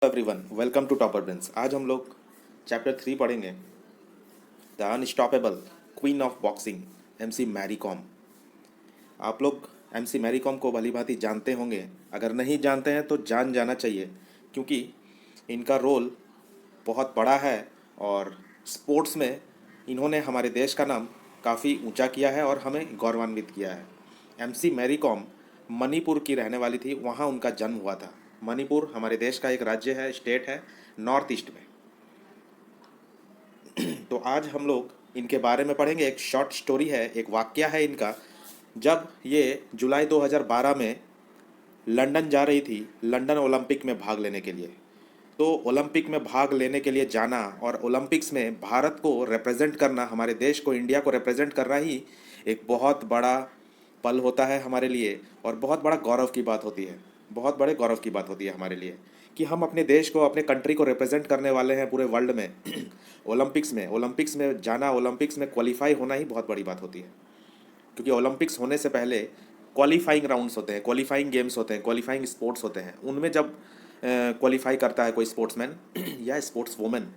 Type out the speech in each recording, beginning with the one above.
Everyone, welcome to topper brains. आज हम लोग चैप्टर 3 पढ़ेंगे, the unstoppable queen of boxing, MC Mary Kom. आप लोग एमसी मैरी कॉम को भली भांति जानते होंगे। अगर नहीं जानते हैं तो जान जाना चाहिए, क्योंकि इनका रोल बहुत बड़ा है और स्पोर्ट्स में इन्होंने हमारे देश का नाम काफ़ी ऊंचा किया है और हमें गौरवान्वित किया है। एमसी मैरी कॉम मणिपुर की रहने वाली थी, वहाँ उनका जन्म हुआ था। मणिपुर हमारे देश का एक राज्य है, स्टेट है, नॉर्थ ईस्ट में। तो आज हम लोग इनके बारे में पढ़ेंगे। एक शॉर्ट स्टोरी है, एक वाकया है इनका। जब ये जुलाई 2012 में लंदन जा रही थी, लंदन ओलंपिक में भाग लेने के लिए, तो ओलंपिक में भाग लेने के लिए जाना और ओलंपिक्स में भारत को रिप्रेजेंट करना, हमारे देश को, इंडिया को रिप्रेजेंट करना ही एक बहुत बड़ा पल होता है हमारे लिए और बहुत बड़ा गौरव की बात होती है। बहुत बड़े गौरव की बात होती है हमारे लिए कि हम अपने देश को, अपने कंट्री को रिप्रेजेंट करने वाले हैं पूरे वर्ल्ड में। ओलंपिक्स में जाना, ओलंपिक्स में क्वालिफाई होना ही बहुत बड़ी बात होती है, क्योंकि ओलंपिक्स होने से पहले क्वालिफाइंग राउंड्स होते हैं, क्वालिफाइंग गेम्स होते हैं, क्वालिफाइंग स्पोर्ट्स होते हैं। उनमें जब क्वालिफाई करता है कोई स्पोर्ट्समैन या स्पोर्ट्स वोमेन,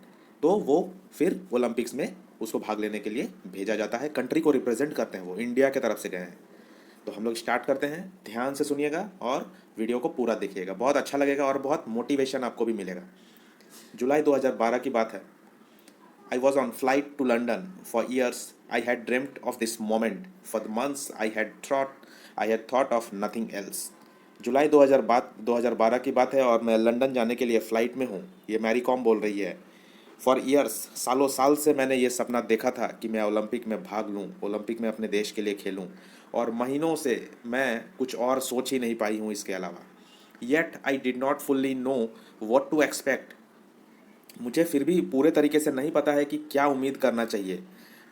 तो वो फिर ओलंपिक्स में उसको भाग लेने के लिए भेजा जाता है। कंट्री को रिप्रेजेंट करते हैं, वो इंडिया की तरफ से गए हैं। तो हम लोग स्टार्ट करते हैं। ध्यान से सुनिएगा और वीडियो को पूरा देखिएगा, बहुत अच्छा लगेगा और बहुत मोटिवेशन आपको भी मिलेगा। जुलाई 2012 की बात है। I was on flight to London. For years, I had dreamt of this moment. For the months, I had thought of nothing else. जुलाई 2012 की बात है और मैं लंदन जाने के लिए फ़्लाइट में हूँ। ये मैरी कॉम बोल रही है। फॉर ईयर्स, सालों साल से मैंने ये सपना देखा था कि मैं ओलंपिक में भाग लूँ, ओलंपिक में अपने देश के लिए खेलूँ, और महीनों से मैं कुछ और सोच ही नहीं पाई हूँ इसके अलावा। Yet I did not fully know what to expect. मुझे फिर भी पूरे तरीके से नहीं पता है कि क्या उम्मीद करना चाहिए।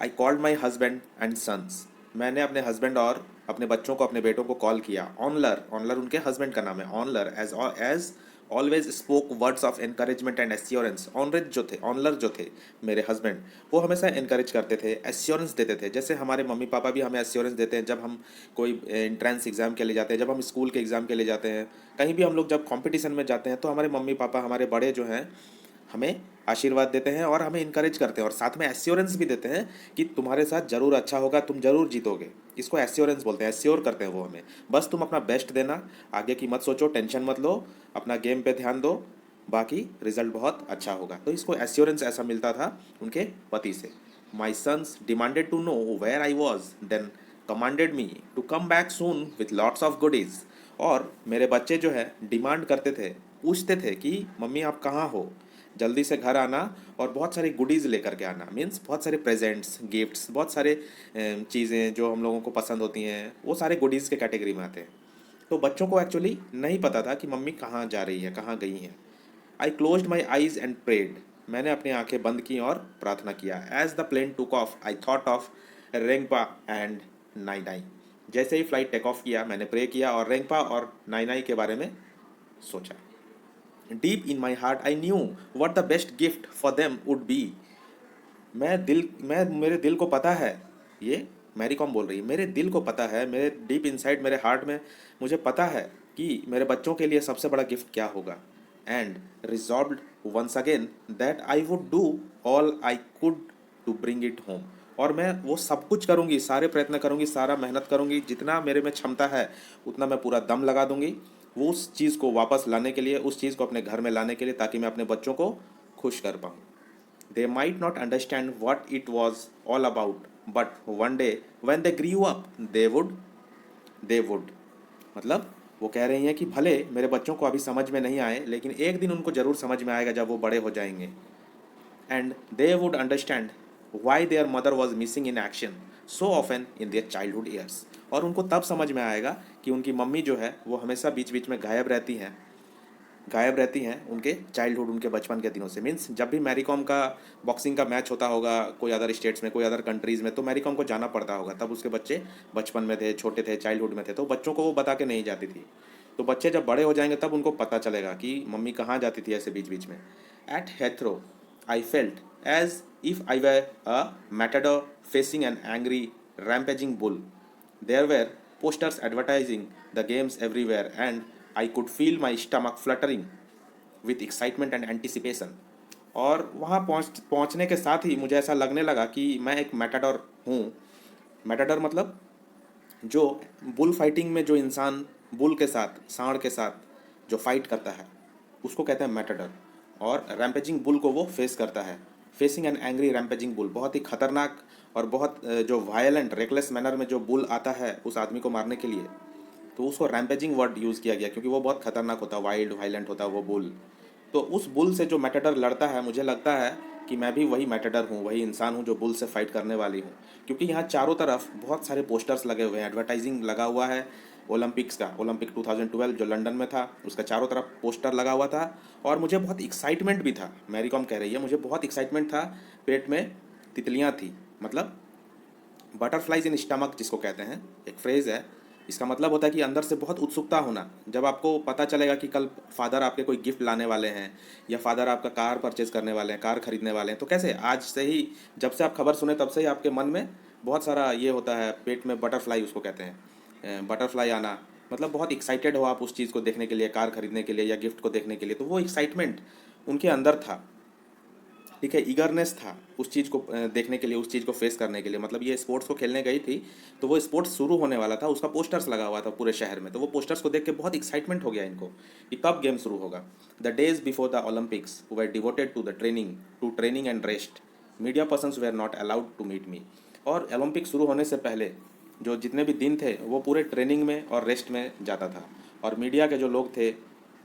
I called my husband and sons. मैंने अपने हस्बैंड और अपने बच्चों को, अपने बेटों को कॉल किया। ऑनलर, ऑनलर उनके हस्बैंड का नाम है। ऑनलर has always spoke words of encouragement and assurance. ऑनलर जो थे मेरे हस्बैंड, वो हमेशा इनकरेज करते थे, एश्योरेंस देते थे। जैसे हमारे मम्मी पापा भी हमें एश्योरेंस देते हैं जब हम कोई एंट्रेंस एग्जाम के लिए जाते हैं, जब हम स्कूल के एग्ज़ाम के लिए जाते हैं, कहीं भी हम लोग जब कंपटीशन में जाते हैं, तो हमारे मम्मी पापा, हमारे बड़े जो हैं, हमें आशीर्वाद देते हैं और हमें इनकरेज करते हैं और साथ में एश्योरेंस भी देते हैं कि तुम्हारे साथ ज़रूर अच्छा होगा, तुम ज़रूर जीतोगे। इसको एश्योरेंस बोलते हैं, एश्योर करते हैं वो हमें। बस तुम अपना बेस्ट देना, आगे की मत सोचो, टेंशन मत लो, अपना गेम पे ध्यान दो, बाकी रिजल्ट बहुत अच्छा होगा। तो इसको एश्योरेंस ऐसा मिलता था उनके पति से। My sons demanded to know where I was, then commanded me to come back soon with lots of goodies. और मेरे बच्चे जो है डिमांड करते थे, पूछते थे कि मम्मी आप कहाँ हो, जल्दी से घर आना और बहुत सारी गुडीज़ लेकर के आना। मीन्स बहुत सारे प्रेजेंट्स, गिफ्ट्स, बहुत सारे चीज़ें जो हम लोगों को पसंद होती हैं, वो सारे गुडीज़ के कैटेगरी में आते हैं। तो बच्चों को एक्चुअली नहीं पता था कि मम्मी कहाँ जा रही है, कहाँ गई हैं। I closed my eyes and prayed. मैंने अपनी आंखें बंद की और प्रार्थना किया। As the plane took off I thought of Rengpa and Nai Nai. जैसे ही फ्लाइट टेक ऑफ किया, मैंने प्रे किया और रेंगपा और नाई नाई के बारे में सोचा। Deep in my heart I knew what the best gift for them would be. मेरे दिल को पता है, ये मैरी कॉम बोल रही है, मेरे दिल को पता है, मेरे डीप इनसाइड, मेरे हार्ट में मुझे पता है कि मेरे बच्चों के लिए सबसे बड़ा गिफ्ट क्या होगा। And resolved once again that I would do all I could to bring it home. और मैं वो सब कुछ करूँगी, सारे प्रयत्न करूँगी, सारा मेहनत करूँगी, जितना मेरे में क्षमता है उतना मैं पूरा दम लगा दूँगी वो उस चीज़ को वापस लाने के लिए, उस चीज़ को अपने घर में लाने के लिए, ताकि मैं अपने बच्चों को खुश कर पाऊँ। They might not understand what it was all about, but one day when they grew up, they would. मतलब वो कह रही हैं कि भले मेरे बच्चों को अभी समझ में नहीं आए, लेकिन एक दिन उनको ज़रूर समझ में आएगा जब वो बड़े हो जाएंगे। And they would understand why there mother was missing in action so often in their childhood years. और उनको तब समझ में आएगा कि उनकी मम्मी जो है वो हमेशा बीच बीच में गायब रहती हैं उनके चाइल्डहुड, उनके बचपन के दिनों से। मीन्स जब भी मैरी कॉम का बॉक्सिंग का मैच होता होगा कोई अदर स्टेट्स में, कोई अदर कंट्रीज़ में, तो मैरी कॉम को जाना पड़ता होगा। तब उसके बच्चे बचपन में थे, छोटे थे, चाइल्डहुड में थे, तो बच्चों को वो बता के नहीं जाती थी। तो बच्चे जब बड़े हो जाएंगे तब उनको पता चलेगा कि मम्मी कहाँ जाती थी ऐसे बीच बीच में। At Heathrow I felt as if I were a matador facing an angry rampaging bull. There were posters advertising the games everywhere, and I could feel my stomach fluttering. With excitement and anticipation. और वहाँ पहुँचने के साथ ही मुझे ऐसा लगने लगा कि मैं एक मैटाडोर हूँ। मैटाडोर मतलब जो बुल फाइटिंग में जो इंसान बुल के साथ, सांड के साथ जो फाइट करता है, उसको कहते हैं मैटाडोर। और रैम्पेजिंग बुल को वो फेस करता है। Facing an angry rampaging bull, बहुत ही खतरनाक और बहुत जो वायलेंट रेकलेस मैनर में जो बुल आता है उस आदमी को मारने के लिए, तो उसको रैम्पेजिंग वर्ड यूज़ किया गया क्योंकि वो बहुत खतरनाक होता है, वाइल्ड वायलेंट होता है वो बुल। तो उस बुल से जो मैटाडोर लड़ता है, मुझे लगता है कि मैं भी वही मैटाडोर हूँ, वही इंसान हूँ जो बुल से फाइट करने वाली हूँ। क्योंकि यहाँ चारों तरफ बहुत सारे पोस्टर्स लगे हुए हैं, एडवर्टाइजिंग लगा हुआ है ओलंपिक्स का, ओलंपिक 2012 जो लंदन में था उसका चारों तरफ पोस्टर लगा हुआ था। और मुझे बहुत एक्साइटमेंट भी था, मैरी कॉम कह रही है, मुझे बहुत एक्साइटमेंट था। पेट में तितलियाँ थी, मतलब बटरफ्लाइज इन स्टमक जिसको कहते हैं, एक फ्रेज़ है। इसका मतलब होता है कि अंदर से बहुत उत्सुकता होना। जब आपको पता चलेगा कि कल फादर आपके कोई गिफ्ट लाने वाले हैं या फादर आपका कार परचेज करने वाले हैं, कार खरीदने वाले हैं, तो कैसे आज से ही, जब से आप खबर सुने तब से ही आपके मन में बहुत सारा ये होता है, पेट में बटरफ्लाई उसको कहते हैं, बटरफ्लाई आना। मतलब बहुत एक्साइटेड हो आप उस चीज़ को देखने के लिए, कार खरीदने के लिए या गिफ्ट को देखने के लिए। तो वो एक्साइटमेंट उनके अंदर था, ठीक है, ईगरनेस था उस चीज़ को देखने के लिए, उस चीज़ को फेस करने के लिए। मतलब ये स्पोर्ट्स को खेलने गई थी, तो वो स्पोर्ट्स शुरू होने वाला था, उसका पोस्टर्स लगा हुआ था पूरे शहर में। तो वो पोस्टर्स को देख के बहुत एक्साइटमेंट हो गया इनको कि कब गेम शुरू होगा। The days before the Olympics were devoted to the training and rest. Media persons were not allowed to meet me. और ओलंपिक शुरू होने से पहले जो जितने भी दिन थे वो पूरे ट्रेनिंग में और रेस्ट में जाता था। और मीडिया के जो लोग थे,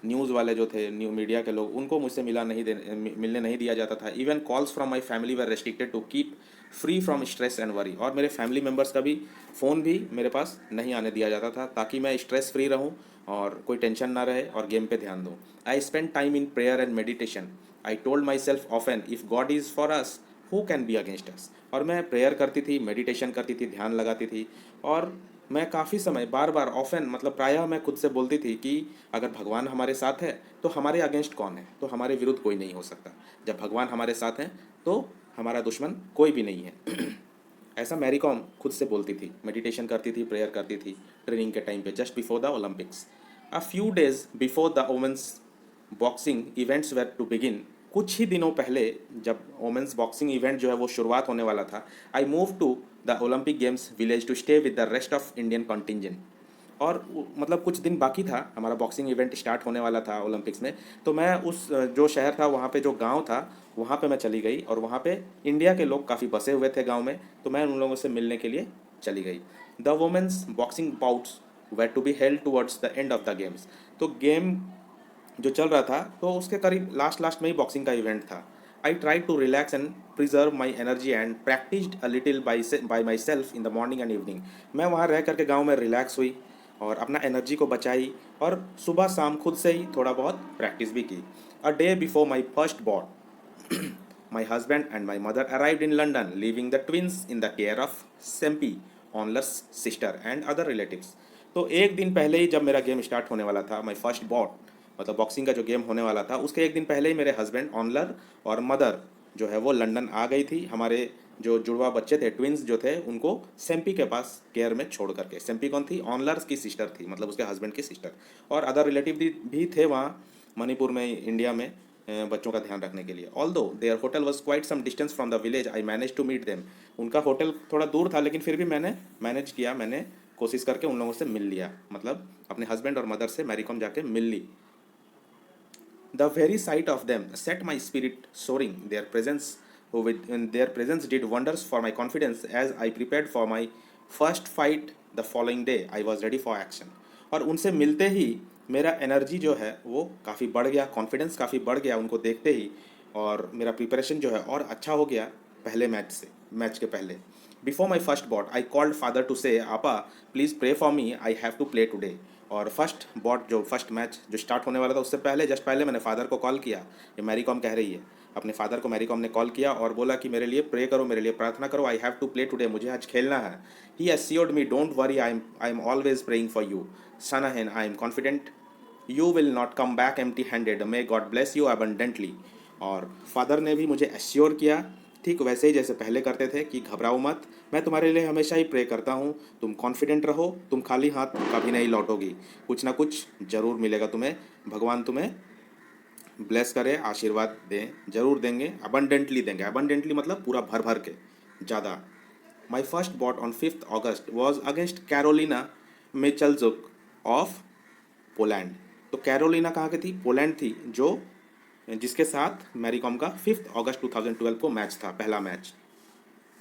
न्यूज़ वाले जो थे, न्यू मीडिया के लोग, उनको मुझसे मिलने नहीं दिया जाता था। Even calls from my family were restricted to keep free from stress and worry. और मेरे फैमिली मेम्बर्स का भी फ़ोन भी मेरे पास नहीं आने दिया जाता था, ताकि मैं स्ट्रेस फ्री रहूं और कोई टेंशन ना रहे और गेम पे ध्यान दूं। I spend time in prayer and meditation. I told my self often, if God is for us who can be against us. और मैं प्रेयर करती थी, मेडिटेशन करती थी, ध्यान लगाती थी। और मैं काफ़ी समय, बार बार, ऑफन मतलब प्रायः मैं खुद से बोलती थी कि अगर भगवान हमारे साथ है तो हमारे अगेंस्ट कौन है, तो हमारे विरुद्ध कोई नहीं हो सकता। जब भगवान हमारे साथ हैं तो हमारा दुश्मन कोई भी नहीं है। ऐसा मैरी कॉम खुद से बोलती थी, मेडिटेशन करती थी, प्रेयर करती थी ट्रेनिंग के टाइम पे, just before the Olympics. A few days before the women's boxing events were to begin. कुछ ही दिनों पहले जब वोमेंस बॉक्सिंग इवेंट जो है वो शुरुआत होने वाला था, I move to the Olympic games village to stay with the rest of Indian contingent. और मतलब कुछ दिन बाकी था, हमारा बॉक्सिंग इवेंट स्टार्ट होने वाला था ओलंपिक्स में। तो मैं उस जो शहर था वहाँ पे, जो गांव था, वहाँ पे मैं चली गई। और वहाँ पे इंडिया के लोग काफ़ी बसे हुए थे गांव में, तो मैं उन लोगों से मिलने के लिए चली गई। The women's boxing bouts were to be held towards the end of the games. तो गेम जो चल रहा था तो उसके करीब लास्ट लास्ट में ही बॉक्सिंग का इवेंट था। I try to relax and preserve my energy and practised a little by myself in the morning and evening. मैं वहाँ रह करके गाँव में रिलैक्स हुई और अपना एनर्जी को बचाई, और सुबह शाम खुद से ही थोड़ा बहुत प्रैक्टिस भी की। A day before my first bout, my husband and my mother arrived in London, leaving the twins in the care of Sempi, Onler's sister and other relatives. तो एक दिन पहले ही जब मेरा गेम स्टार्ट होने वाला था, माई फर्स्ट बॉट मतलब बॉक्सिंग का जो गेम होने वाला था, उसके एक दिन पहले ही मेरे हस्बैंड ऑनलर और मदर जो है वो लंदन आ गई थी। हमारे जो जुड़वा बच्चे थे, ट्विंस जो थे, उनको सेम्पी के पास केयर में छोड़ करके। सेम्पी कौन थी? ऑनलर्स की सिस्टर थी, मतलब उसके हस्बैंड की सिस्टर। और अदर रिलेटिव भी थे वहाँ मणिपुर में, इंडिया में, बच्चों का ध्यान रखने के लिए। Although their hotel was quite some distance from the village, I manage to meet them. उनका होटल थोड़ा दूर था, लेकिन फिर भी मैंने मैनेज किया, मैंने कोशिश करके उन लोगों से मिल लिया, मतलब अपने हस्बैंड और मदर से मैरी कॉम जाके मिल ली। The very sight of them set my spirit soaring. Their presence did wonders for my confidence as I prepared for my first fight the following day. I was ready for action. और उनसे मिलते ही मेरा energy जो है वो काफ़ी बढ़ गया, कॉन्फिडेंस काफ़ी बढ़ गया उनको देखते ही, और मेरा प्रिपरेशन जो है और अच्छा हो गया पहले मैच के पहले। Before my first bout I called father to say, आपा please pray for me, I have to play today. और फर्स्ट बॉट जो फर्स्ट मैच जो स्टार्ट होने वाला था उससे पहले, जस्ट पहले मैंने फादर को कॉल किया। ये मैरी कॉम कह रही है, अपने फादर को मैरी कॉम ने कॉल किया और बोला कि मेरे लिए प्रे करो, मेरे लिए प्रार्थना करो, I have to play today, मुझे आज खेलना है। He assured me, don't worry, I am always praying for you son अहेन, I am confident you will not come back empty handed, may God bless you abundantly. और father ने भी मुझे assure किया, ठीक वैसे ही जैसे पहले करते थे, कि घबराओ मत, मैं तुम्हारे लिए हमेशा ही प्रे करता हूँ, तुम कॉन्फिडेंट रहो, तुम खाली हाथ कभी नहीं लौटोगी, कुछ ना कुछ जरूर मिलेगा तुम्हें, भगवान तुम्हें ब्लेस करें, आशीर्वाद दें, जरूर देंगे, अबंडेंटली देंगे। अबंडेंटली मतलब पूरा भर भर के, ज़्यादा। My first bout on 5 August was against Karolina Michalczuk of Poland. तो कैरोलिना कहाँ की थी? पोलैंड थी, जो जिसके साथ मैरी कॉम का 5 अगस्त 2012 को मैच था, पहला match.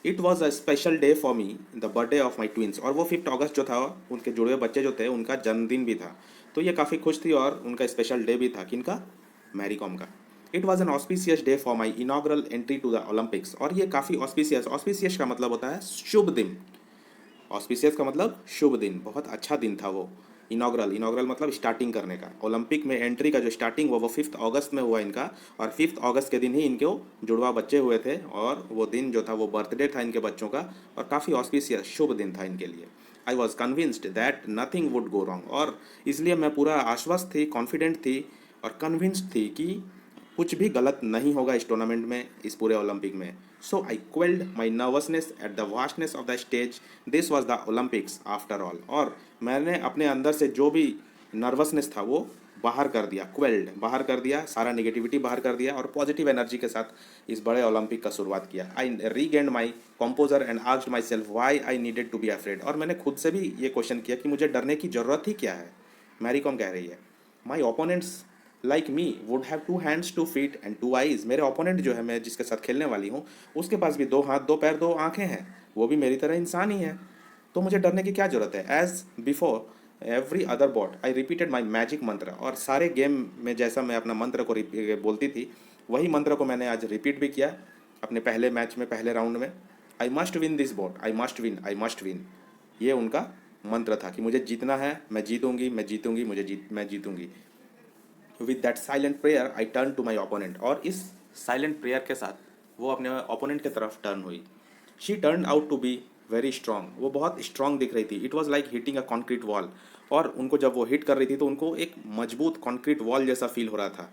It was a special day for me, the birthday of my twins. और वो 5 अगस्त जो था, उनके जुड़े हुए बच्चे जो थे, उनका जन्मदिन भी था। तो ये काफ़ी खुश थी और उनका स्पेशल डे भी था। किनका? मैरी कॉम का। It was an auspicious day for my inaugural entry to the Olympics. और ये काफ़ी ऑस्पिशियस, ऑस्पिशियस का मतलब होता है शुभ दिन। ऑस्पिशियस का मतलब शुभ दिन, बहुत अच्छा दिन था वो। इनाग्रल, इनाग्रल मतलब स्टार्टिंग करने का। ओलंपिक में एंट्री का जो स्टार्टिंग हुआ वो 5 अगस्त में हुआ इनका। और 5 अगस्त के दिन ही इनके जुड़वा बच्चे हुए थे, और वो दिन जो था वो बर्थडे था इनके बच्चों का, और काफ़ी ऑस्पिशियस शुभ दिन था इनके लिए। I was convinced that nothing would go wrong. और इसलिए मैं पूरा आश्वस्त थी, कॉन्फिडेंट थी और कन्विंस्ड थी कि कुछ भी गलत नहीं होगा इस टूर्नामेंट में, इस पूरे ओलंपिक में। So I quelled my nervousness at the vastness of the stage. This was the Olympics after all. और मैंने अपने अंदर से जो भी नर्वसनेस था वो बाहर कर दिया, क्वेल्ड, बाहर कर दिया, सारा निगेटिविटी बाहर कर दिया और पॉजिटिव एनर्जी के साथ इस बड़े ओलंपिक का शुरुआत किया। I regained my composure and asked myself why I needed to be afraid. और मैंने खुद से भी ये क्वेश्चन किया कि मुझे डरने की ज़रूरत ही क्या है। मैरी कॉम कह रही है, my opponents like me would have 2 hands 2 feet and 2 eyes। मेरे ओपोनेंट जो है, मैं जिसके साथ खेलने वाली हूँ, उसके पास भी 2 हाथ 2 पैर 2 आँखें हैं। वो भी मेरी तरह इंसान ही है। तो मुझे डरने की क्या ज़रूरत है। As before every other bout I repeated my magic mantra. और सारे गेम में जैसा मैं अपना मंत्र को बोलती थी, वही मंत्र को मैंने आज रिपीट भी किया अपने पहले मैच में, पहले राउंड में। I must win this bout, I must win, I must win. ये उनका मंत्र था कि मुझे जीतना है, मैं जीतूंगी, मैं जीतूंगी, मैं जीतूंगी। With that silent prayer I turned to my opponent. और इस साइलेंट प्रेयर के साथ वो अपने ओपोनेंट की तरफ टर्न हुई। She turn out to be very strong. वो बहुत स्ट्रांग दिख रही थी। It was like hitting a concrete wall. और उनको जब वो हिट कर रही थी तो उनको एक मजबूत कॉन्क्रीट वॉल जैसा फील हो रहा था।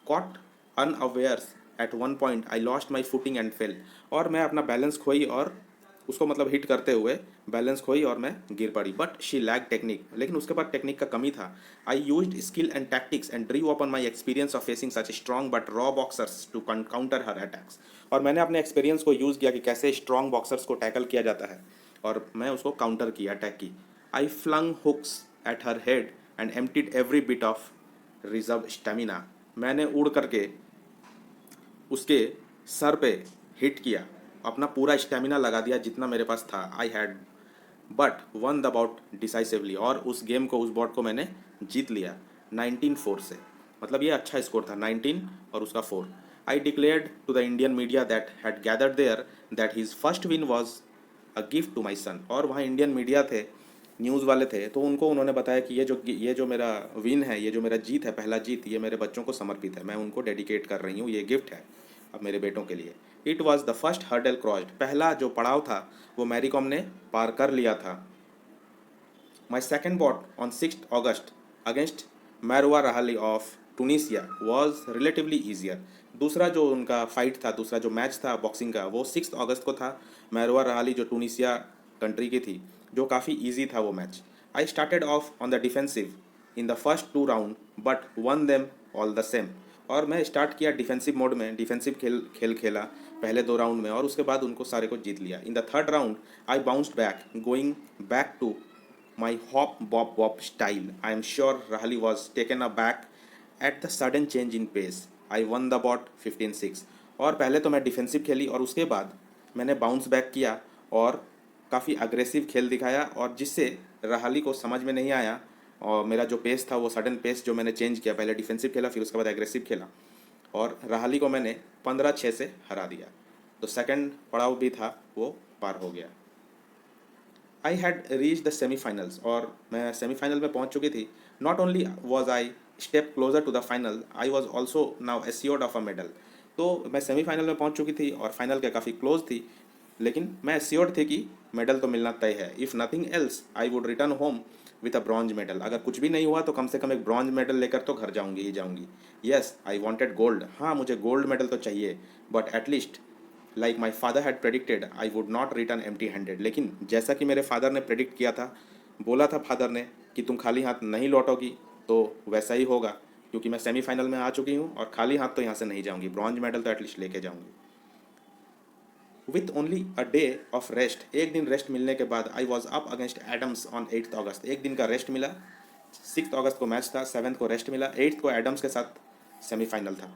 Caught unawares at one point I lost my footing and fell. और मैं अपना बैलेंस खोई और उसको मतलब हिट करते हुए बैलेंस खोई और मैं गिर पड़ी। But she lack technique. लेकिन उसके बाद टेक्निक का कमी था। I used skill and tactics and drew upon my experience of facing such strong but raw boxers to counter her attacks. और मैंने अपने एक्सपीरियंस को यूज़ किया कि कैसे स्ट्रॉन्ग बॉक्सर्स को टैकल किया जाता है, और मैं उसको काउंटर किया, अटैक की। I flung hooks at her head and emptied every bit of reserve stamina. मैंने उड़ करके उसके सर पे हिट किया, अपना पूरा स्टेमिना लगा दिया जितना मेरे पास था। I had but won the bout decisively. और उस गेम को, उस बॉट को मैंने जीत लिया 19-4 से। मतलब ये अच्छा स्कोर था, 19 और उसका 4। I declared to the Indian media that had gathered there that his first win was a gift to my son. और वहाँ इंडियन मीडिया थे, न्यूज़ वाले थे, तो उनको उन्होंने बताया कि ये जो मेरा विन है, ये जो मेरा जीत है, पहला जीत, ये मेरे बच्चों को समर्पित है, मैं उनको डेडिकेट कर रही हूँ, ये गिफ्ट है अब मेरे बेटों के लिए। It was the first hurdle crossed. पहला जो पड़ाव था वो मैरी कॉम ने पार कर लिया था। My second bout on 6 August against Maroua Rahali of Tunisia was relatively easier. दूसरा जो उनका फाइट था, दूसरा जो मैच था बॉक्सिंग का, वो 6 अगस्त को था। मैरुआ रहाली जो टूनिसिया कंट्री की थी, जो काफ़ी ईजी था वो match. I started off on the defensive in the first 2 round but one them all the same. और मैं स्टार्ट किया डिफेंसिव मोड में, डिफेंसिव खेल खेला पहले 2 राउंड में, और उसके बाद उनको सारे को जीत लिया। In the third round I bounced back, going back to my hop bop bop style. I am sure Rahali was taken aback at the sudden change in pace. I won the bot 15-6। और पहले तो मैं defensive खेली और उसके बाद मैंने bounce back किया और काफ़ी अग्रेसिव खेल दिखाया, और जिससे रहाली को समझ में नहीं आया। और मेरा जो पेस था वो सडन पेस जो मैंने चेंज किया, पहले डिफेंसिव खेला फिर उसके बाद एग्रेसिव खेला, और रहाली को मैंने 15-6 से हरा दिया। तो सेकंड पड़ाव भी था वो पार हो गया। I had reach the semifinals. और मैं सेमीफाइनल में पहुंच चुकी थी। Not only was I step closer to the final, I was also now assured of a medal. तो मैं सेमीफाइनल में पहुंच चुकी थी और फाइनल के काफ़ी क्लोज थी, लेकिन मैं एश्योर्ड थी कि मेडल तो मिलना तय है। If nothing else I would return home with a bronze medal. अगर कुछ भी नहीं हुआ तो कम से कम एक ब्रॉन्ज मेडल लेकर तो घर जाऊंगी ही जाऊंगी। Yes I wanted gold. हाँ, मुझे गोल्ड मेडल तो चाहिए, but at least like my father had predicted I would not return empty handed. लेकिन जैसा कि मेरे फादर ने प्रेडिक्ट किया था, बोला था फादर ने कि तुम खाली हाथ नहीं लौटोगी, तो वैसा ही होगा, क्योंकि मैं सेमीफाइनल में आ चुकी हूँ और खाली हाथ तो यहाँ से नहीं जाऊँगी, ब्रॉन्ज मेडल तो एटलीस्ट लेके जाऊँगी। With only a day of rest, एक दिन रेस्ट मिलने के बाद I was up against Adams on 8 August. एक दिन का रेस्ट मिला, 6 अगस्त को मैच था, 7 को रेस्ट मिला, 8 को एडम्स के साथ सेमीफाइनल था।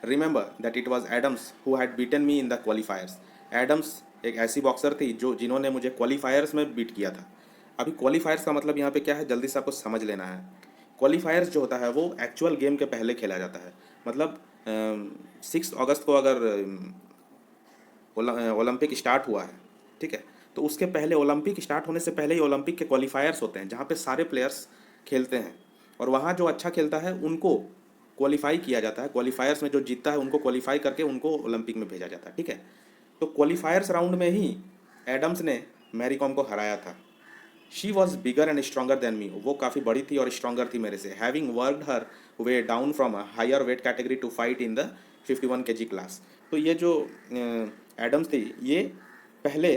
Remember that it was Adams who had beaten me in the qualifiers. Adams एक ऐसी बॉक्सर थी जो जिन्होंने मुझे क्वालिफायर्स में बीट किया था। अभी क्वालिफायर्स का मतलब यहाँ पे क्या है, जल्दी से आपको समझ लेना है। क्वालिफायर्स जो होता है वो एक्चुअल गेम के पहले खेला जाता है। मतलब 6 अगस्त को अगर ओलंपिक स्टार्ट हुआ है, ठीक है, तो उसके पहले ओलंपिक स्टार्ट होने से पहले ही ओलंपिक के क्वालिफायर्स होते हैं जहाँ पे सारे प्लेयर्स खेलते हैं, और वहाँ जो अच्छा खेलता है उनको क्वालिफाई किया जाता है। क्वालिफायर्स में जो जीतता है उनको क्वालिफाई करके उनको ओलंपिक में भेजा जाता है, ठीक है। तो क्वालिफायर्स राउंड में ही एडम्स ने मैरी कॉम को हराया था। She was bigger and stronger than me, वो काफ़ी बड़ी थी और स्ट्रॉन्गर थी मेरे से। Having worked her way down from a higher weight category to fight in the 51 kg class. तो ये जो एडम्स थी ये पहले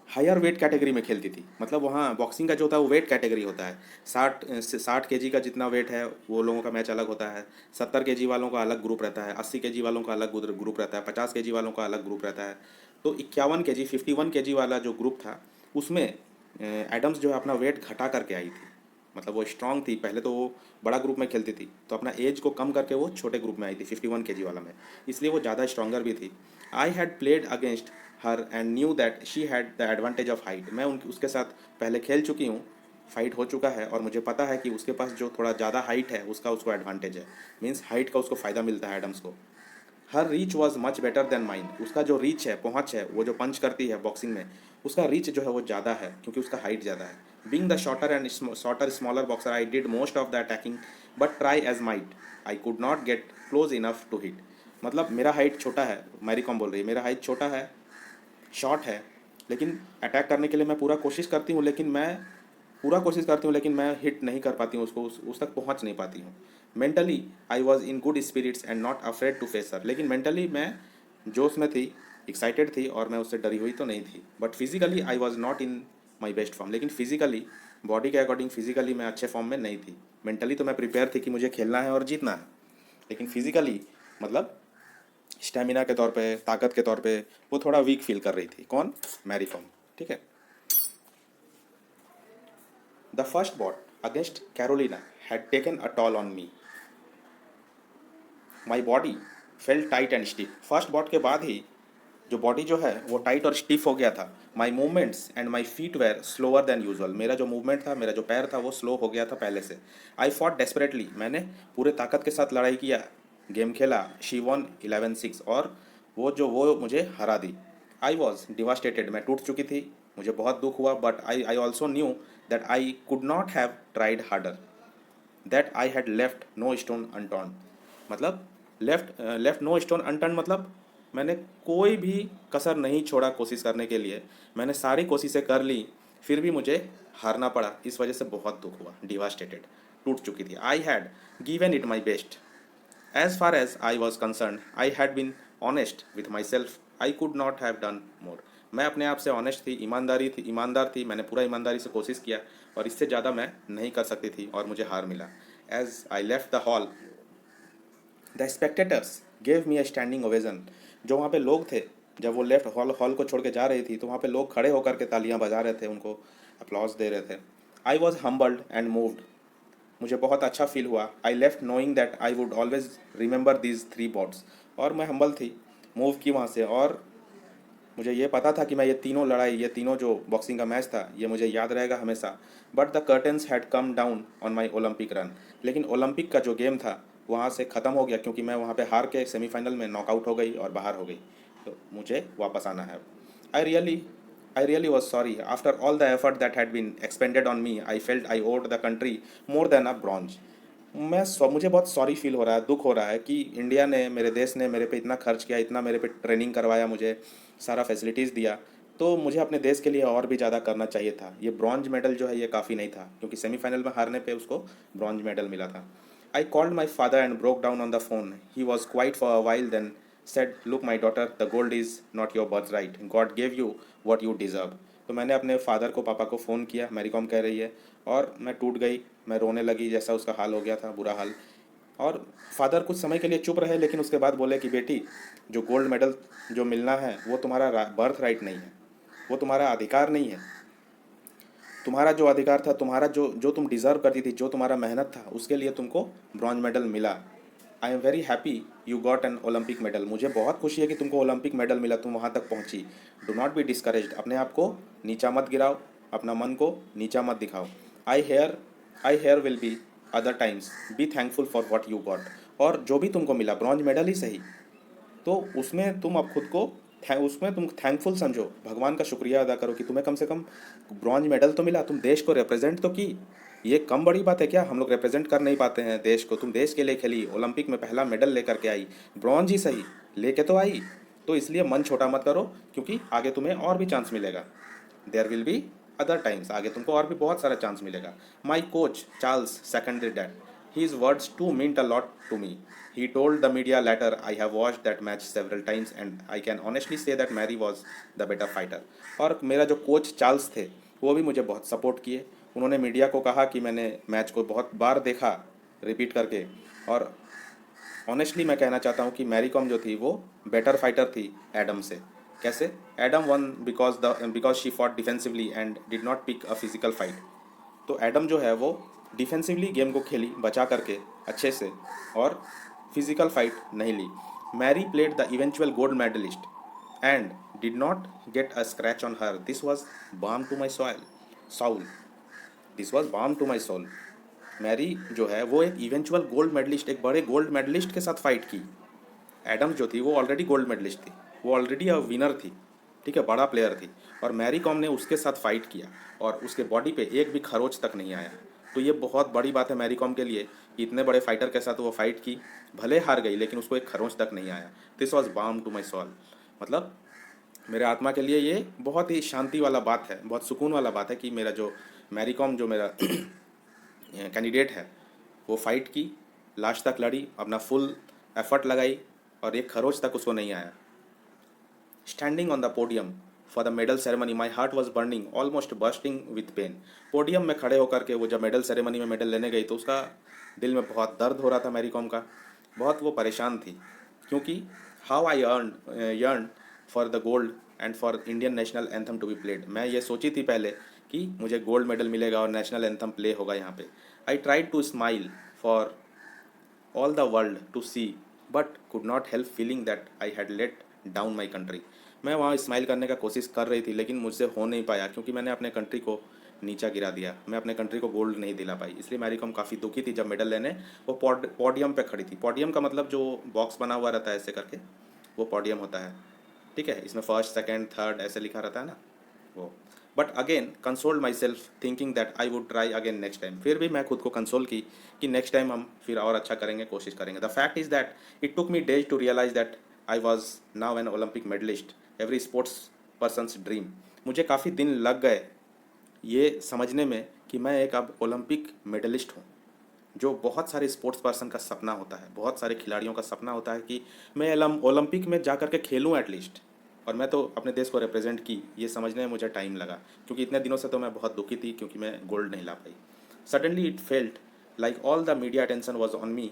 हायर वेट कैटेगरी में खेलती थी। मतलब वहाँ बॉक्सिंग का जो होता है वो वेट कैटेगरी होता है। 60 kg का जितना वेट है वो लोगों का मैच अलग होता है, 70 kg वालों का अलग ग्रुप रहता है, 80 kg वालों का अलग ग्रुप रहता है, 50 kg वालों का अलग ग्रुप रहता है। तो 51 kg 51 kg वाला जो ग्रुप था उसमें एडम्स जो है अपना वेट घटा करके आई थी। मतलब वो स्ट्रांग थी, पहले तो वो बड़ा ग्रुप में खेलती थी, तो अपना एज को कम करके वो छोटे ग्रुप में आई थी 51 kg वाला में, इसलिए वो ज़्यादा स्ट्रॉन्गर भी थी। I had played against her and knew that she had the advantage of height. मैं उनकी उसके साथ पहले खेल चुकी हूँ, फाइट हो चुका है, और मुझे पता है कि उसके पास जो थोड़ा ज़्यादा हाइट है उसका उसको एडवांटेज है, मीन्स हाइट का उसको फ़ायदा मिलता है एडम्स को। Her reach was much better than mine, उसका जो रीच है, पहुँच है, वो जो पंच करती है बॉक्सिंग में, उसका रीच जो है वो ज़्यादा है क्योंकि उसका हाइट ज़्यादा है। Being the shorter and shorter smaller boxer I did most of the attacking but try as might I could not get close enough to hit. मतलब मेरा हाइट छोटा है, मैरी कॉम बोल रही है, मेरा हाइट छोटा है, शॉर्ट है, लेकिन अटैक करने के लिए मैं पूरा कोशिश करती हूँ, लेकिन मैं पूरा कोशिश करती हूँ लेकिन मैं हिट नहीं कर पाती हूँ, उसको उस तक पहुँच नहीं पाती हूँ। Mentally I was in good spirits and not afraid to face her. लेकिन मेंटली मैं जोश में थी, एक्साइटेड थी, और मैं उससे डरी हुई तो नहीं थी। But physically I was not in my best form. लेकिन फिजिकली, बॉडी के अकॉर्डिंग फिजिकली मैं अच्छे फॉर्म में नहीं थी। मेंटली तो मैं प्रिपेयर थी कि मुझे खेलना है और जीतना है, लेकिन फिजिकली मतलब स्टेमिना के तौर पे, ताकत के तौर पे वो थोड़ा वीक फील कर रही थी। कौन? मैरी कॉम, ठीक है। The first bout against Carolina had taken a toll on me, my body felt tight and stiff. First bout के बाद ही जो बॉडी जो है वो टाइट और स्टिफ हो गया था। My movements and my feet were slower than usual, मेरा जो मूवमेंट था, मेरा जो पैर था वो स्लो हो गया था पहले से। आई फॉट डेस्परेटली, मैंने पूरे ताकत के साथ लड़ाई किया, गेम खेला। शी वॉन 11-6, और वो मुझे हरा दी। आई वॉज डिवास्टेटेड, मैं टूट चुकी थी, मुझे बहुत दुख हुआ। But I also knew that I could not have tried harder, that I had left no stone unturned. मतलब लेफ्ट नो स्टोन अनटर्न मतलब मैंने कोई भी कसर नहीं छोड़ा कोशिश करने के लिए, मैंने सारी कोशिशें कर ली, फिर भी मुझे हारना पड़ा। इस वजह से बहुत दुख हुआ, डिवास्टेटेड, टूट चुकी थी। I had given it my best as far as I was concerned, I had been honest with myself, I could not have done more. मैं अपने आप से ऑनेस्ट थी, ईमानदार थी, मैंने पूरा ईमानदारी से कोशिश किया, और इससे ज़्यादा मैं नहीं कर सकती थी, और मुझे हार मिला। As I left the hall the spectators gave me a standing ovation. जो वहाँ पे लोग थे, जब वो लेफ्ट हॉल को छोड़ के जा रही थी, तो वहाँ पे लोग खड़े होकर के तालियां बजा रहे थे, उनको अप्लॉज दे रहे थे। I was humbled and moved, मुझे बहुत अच्छा फील हुआ। I left knowing that I would always remember these 3 bots, और मैं हम्बल थी, मूव की वहाँ से, और मुझे ये पता था कि मैं ये तीनों लड़ाई, ये तीनों जो बॉक्सिंग का मैच था, ये मुझे याद रहेगा हमेशा। But the curtains had come down on my Olympic run, लेकिन ओलंपिक का जो गेम था वहाँ से ख़त्म हो गया, क्योंकि मैं वहाँ पे हार के सेमीफाइनल में नॉकआउट हो गई और बाहर हो गई, तो मुझे वापस आना है। I really I really was sorry after all the effort that had been expended on me, I felt I owed the country more than a bronze. मुझे बहुत सॉरी फील हो रहा है, दुख हो रहा है कि इंडिया ने, मेरे देश ने मेरे पे इतना खर्च किया, इतना मेरे पे ट्रेनिंग करवाया, मुझे सारा फैसिलिटीज़ दिया, तो मुझे अपने देश के लिए और भी ज़्यादा करना चाहिए था। ये ब्रॉन्ज मेडल जो है ये काफ़ी नहीं था, क्योंकि सेमीफाइनल में हारने पे उसको ब्रॉन्ज मेडल मिला था। I called my father and broke down on the phone, he was quiet for a while then said look my daughter the gold is not your birthright, God gave you what you deserve. तो मैंने अपने father को, पापा को phone किया, Mary com कह रही है, और मैं टूट गई, मैं रोने लगी, जैसा उसका हाल हो गया था, बुरा हाल। और फादर कुछ समय के लिए चुप रहे, लेकिन उसके बाद बोले कि बेटी, जो गोल्ड मेडल जो मिलना है वो तुम्हारा बर्थ राइट नहीं है, वो तुम्हारा अधिकार नहीं है। तुम्हारा जो अधिकार था, तुम्हारा जो जो तुम डिज़र्व करती थी, जो तुम्हारा मेहनत था, उसके लिए तुमको ब्रॉन्ज मेडल मिला। I am very happy you got an Olympic medal. मुझे बहुत खुशी है कि तुमको ओलंपिक मेडल मिला, तुम वहाँ तक पहुँची। Do not be discouraged. अपने आप को नीचा मत गिराओ, अपना मन को नीचा मत दिखाओ। I hear I hear will be other times, be thankful for what you got. और जो भी तुमको मिला, ब्रॉन्ज मेडल ही सही, तो उसमें तुम अब खुद को उसमें तुम थैंकफुल समझो, भगवान का शुक्रिया अदा करो कि तुम्हें कम से कम ब्रॉन्ज मेडल तो मिला, तुम देश को रिप्रेजेंट तो की। ये कम बड़ी बात है क्या? हम लोग रिप्रेजेंट कर नहीं पाते हैं देश को, तुम देश के लिए खेली, ओलंपिक में पहला मेडल लेकर के आई, ब्रॉन्ज ही सही लेके तो आई। तो इसलिए मन छोटा मत करो, क्योंकि आगे तुम्हें और भी चांस मिलेगा। There will be other times, आगे तुमको और भी बहुत सारा चांस मिलेगा। My coach Charles seconded that, his words too meant a lot to me. He told the media later, I have watched that match several times and I can honestly say that Mary was the better fighter. और मेरा जो coach Charles थे, वो भी मुझे बहुत support किए। उन्होंने मीडिया को कहा कि मैंने मैच को बहुत बार देखा रिपीट करके, और ऑनेस्टली मैं कहना चाहता हूँ कि मैरी कॉम जो थी वो बेटर फाइटर थी एडम से। कैसे? Adam won because she fought defensively and did not pick a physical fight. तो एडम जो है वो डिफेंसिवली गेम को खेली बचा करके अच्छे से, और फिजिकल फाइट नहीं ली। Mary played the eventual gold medalist and did not get a scratch on her. This was balm to my soul this was balm to my soul. Mary जो है वो एक इवेंचुअल गोल्ड मेडलिस्ट, एक बड़े gold medallist के साथ fight की। Adam जो थी वो ऑलरेडी गोल्ड मेडलिस्ट थी, वो ऑलरेडी अ विनर थी, ठीक है, बड़ा प्लेयर थी। और मैरी कॉम ने उसके साथ फाइट किया और उसके बॉडी पे एक भी खरोच तक नहीं आया। तो ये बहुत बड़ी बात है मैरी कॉम के लिए कि इतने बड़े फाइटर के साथ वो फाइट की, भले हार गई लेकिन उसको एक खरोच तक नहीं आया। This was balm to my soul. मतलब मेरे आत्मा के लिए ये बहुत ही शांति वाला बात है, बहुत सुकून वाला बात है कि मेरा जो मैरी कॉम जो मेरा कैंडिडेट है, वो फाइट की, लास्ट तक लड़ी, अपना फुल एफर्ट लगाई और एक खरोच तक उसको नहीं आया। Standing on the podium for the medal ceremony my heart was burning almost bursting with pain. Podium में खड़े होकर के वो जब मेडल सेरेमनी में मेडल लेने गई तो उसका दिल में बहुत दर्द हो रहा था मैरी कॉम का, बहुत वो परेशान थी, क्योंकि how I yearn for the gold and for Indian national anthem to be played. मैं ये सोची थी पहले कि मुझे गोल्ड मेडल मिलेगा और नेशनल एंथम प्ले होगा यहाँ पे। I tried to smile for all the world to see but could not help feeling that I had let down my country। मैं वहाँ स्माइल करने का कोशिश कर रही थी लेकिन मुझसे हो नहीं पाया, क्योंकि मैंने अपने कंट्री को नीचा गिरा दिया, मैं अपने कंट्री को गोल्ड नहीं दिला पाई। इसलिए मैरी कॉम काफ़ी दुखी थी जब मेडल लेने वो पोडियम पे खड़ी थी। पोडियम का मतलब जो बॉक्स बना हुआ रहता है ऐसे करके, वो पोडियम होता है, ठीक है, इसमें फर्स्ट सेकेंड थर्ड ऐसे लिखा रहता है ना वो। But again consoled my self thinking that I would try again next time. फिर भी मैं खुद को कंसोल की कि नेक्स्ट टाइम हम फिर और अच्छा करेंगे, कोशिश करेंगे। The fact is that it took me days to realise that I was now an Olympic medallist, every sports person's dream. मुझे काफ़ी दिन लग गए ये समझने में कि मैं एक अब ओलंपिक मेडलिस्ट हूँ, जो बहुत सारे स्पोर्ट्स पर्सन का सपना होता है, बहुत सारे खिलाड़ियों का सपना होता है कि मैं ओलंपिक में जा कर के खेलूँ एटलीस्ट। और मैं तो अपने देश को रिप्रेजेंट की, ये समझने में मुझे टाइम लगा, क्योंकि इतने दिनों से तो मैं बहुत दुखी थी क्योंकि मैं गोल्ड नहीं ला पाई। Suddenly it felt like all the media attention was on me.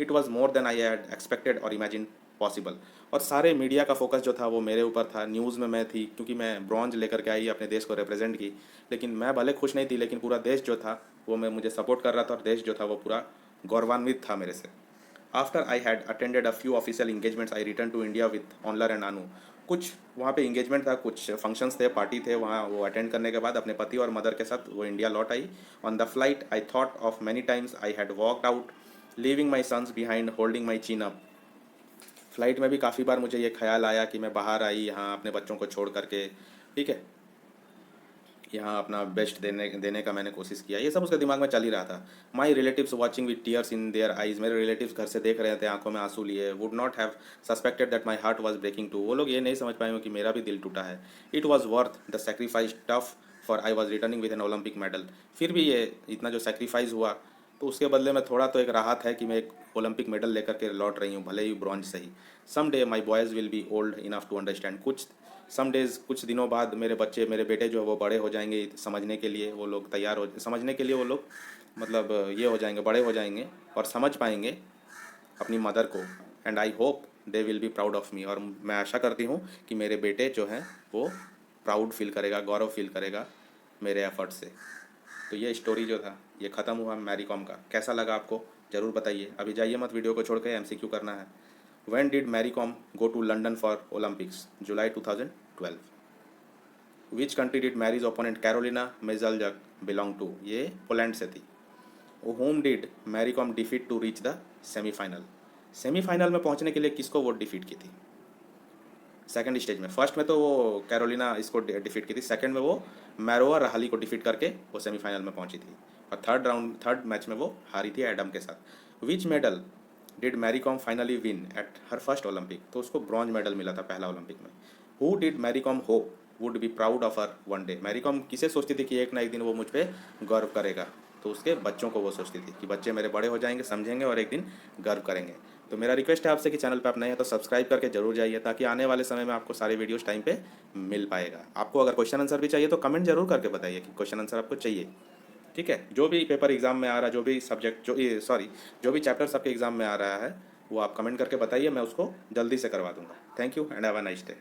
It was more than I had expected or imagined possible. और सारे मीडिया का फोकस जो था वो मेरे ऊपर था, न्यूज़ में मैं थी, क्योंकि मैं ब्रॉन्ज लेकर के आई अपने देश को रिप्रेजेंट की। लेकिन मैं भले खुश नहीं थी, लेकिन पूरा देश जो था वो मुझे सपोर्ट कर रहा था, और देश जो था वो पूरा गौरवान्वित था मेरे से। After I had attended a few official engagements I return to India with Onler and Anu. कुछ वहाँ पे इंगेजमेंट था, कुछ फंक्शंस थे, पार्टी थे वहाँ, वो अटेंड करने के बाद अपने पति और मदर के साथ वो इंडिया लौट आई। On the flight I thought of many times I had walked out leaving my sons behind holding my chin up. Flight में भी काफ़ी बार मुझे ये ख्याल आया कि मैं बाहर आई यहाँ अपने बच्चों को छोड़ करके, ठीक है, यहाँ अपना बेस्ट देने देने का मैंने कोशिश किया। ये सब उसके दिमाग में चल ही रहा था। My relatives watching with tears in their eyes, मेरे रिलेटिव्स घर से देख रहे थे आंखों में आंसू लिए। Would not have suspected that my heart was breaking too, वो लोग ये नहीं समझ पाएंगे कि मेरा भी दिल टूटा है। It was worth the sacrifice tough for I was returning with an Olympic medal. फिर भी ये इतना जो सेक्रीफाइस हुआ, तो उसके बदले में थोड़ा तो एक राहत है कि मैं एक ओलंपिक मेडल लेकर के लौट रही हूँ, भले ही ब्रॉन्ज सही। Some day my boys will be old enough to understand, some days कुछ दिनों बाद मेरे बेटे जो है वो बड़े हो जाएंगे, समझने के लिए वो लोग तैयार हो, समझने के लिए वो लोग मतलब ये हो जाएंगे, बड़े हो जाएंगे और समझ पाएंगे अपनी मदर को। And I hope they will be proud of me. और मैं आशा करती हूँ कि मेरे बेटे जो हैं वो प्राउड फील करेगा, गौरव फील करेगा मेरे एफर्ट से। तो ये स्टोरी जो था ये ख़त्म हुआ मैरी कॉम का। कैसा लगा आपको ज़रूर बताइए। अभी जाइए मत, वीडियो को छोड़ के एमसीक्यू करना है। When did Mary Kom go to London for Olympics? जुलाई 2012। Which country did Mary's opponent Karolina Michalczuk belong to? ये पोलैंड से थी। Whom did Mary Kom defeat to reach the semifinal? Semifinal में पहुंचने के लिए किसको वो डिफीट की थी? सेकंड स्टेज में। फर्स्ट में तो वो कैरोलिना इसको डिफीट की थी, सेकंड में वो मैरोआ रहाली को डिफीट करके वो सेमीफाइनल में पहुंची थी। और थर्ड मैच में वो हारी थी एडम के साथ। Which medal did Mary Kom finally win at her first Olympic? तो उसको ब्रॉन्ज मेडल मिला था पहला ओलंपिक में। Who did Mary Kom hope would be proud of her one day? Mary Kom किसे सोचती थी कि एक ना एक दिन वो मुझ पर गर्व करेगा? तो उसके बच्चों को वो सोचती थी कि बच्चे मेरे बड़े हो जाएंगे, समझेंगे और एक दिन गर्व करेंगे। तो मेरा रिक्वेस्ट है आपसे कि चैनल पे आप नए हैं तो सब्सक्राइब करके जरूर जाइए, ताकि आने वाले समय में आपको सारे वीडियोस टाइम पे मिल पाएगा। आपको अगर क्वेश्चन आंसर भी चाहिए तो कमेंट जरूर करके बताइए कि क्वेश्चन आंसर आपको चाहिए। ठीक है, जो भी पेपर एग्जाम में आ रहा है, जो भी सब्जेक्ट जो भी चैप्टर्स आपके एग्जाम में आ रहा है वो आप कमेंट करके बताइए, मैं उसको जल्दी से करवा दूंगा। Thank you and have a nice day.